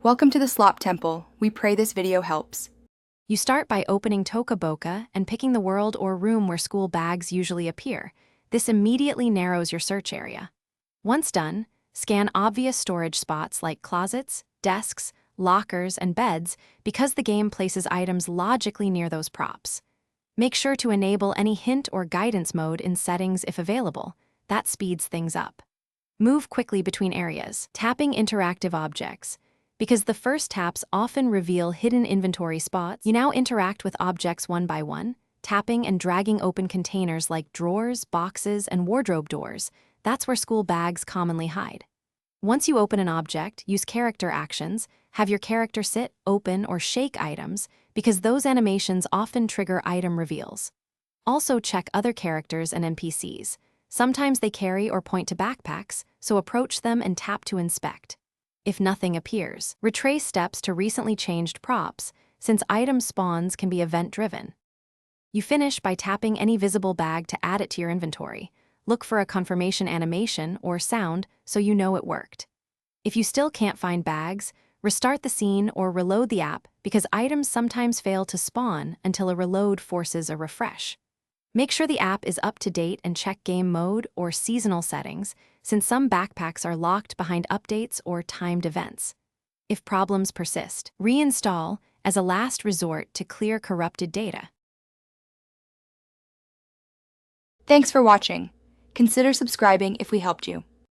Welcome to the Slop Temple. We pray this video helps. You start by opening Toca Boca and picking the world or room where school bags usually appear. This immediately narrows your search area. Once done, scan obvious storage spots like closets, desks, lockers, and beds because the game places items logically near those props. Make sure to enable any hint or guidance mode in settings if available. That speeds things up. Move quickly between areas, tapping interactive objects. Because the first taps often reveal hidden inventory spots, you now interact with objects one by one, tapping and dragging open containers like drawers, boxes, and wardrobe doors. That's where school bags commonly hide. Once you open an object, use character actions, have your character sit, open, or shake items, because those animations often trigger item reveals. Also check other characters and NPCs. Sometimes they carry or point to backpacks, so approach them and tap to inspect. If nothing appears, retrace steps to recently changed props, since item spawns can be event-driven. You finish by tapping any visible bag to add it to your inventory. Look for a confirmation animation or sound so you know it worked. If you still can't find bags, restart the scene or reload the app because items sometimes fail to spawn until a reload forces a refresh. Make sure the app is up to date and check game mode or seasonal settings, since some backpacks are locked behind updates or timed events. If problems persist, reinstall as a last resort to clear corrupted data. Thanks for watching. Consider subscribing if we helped you.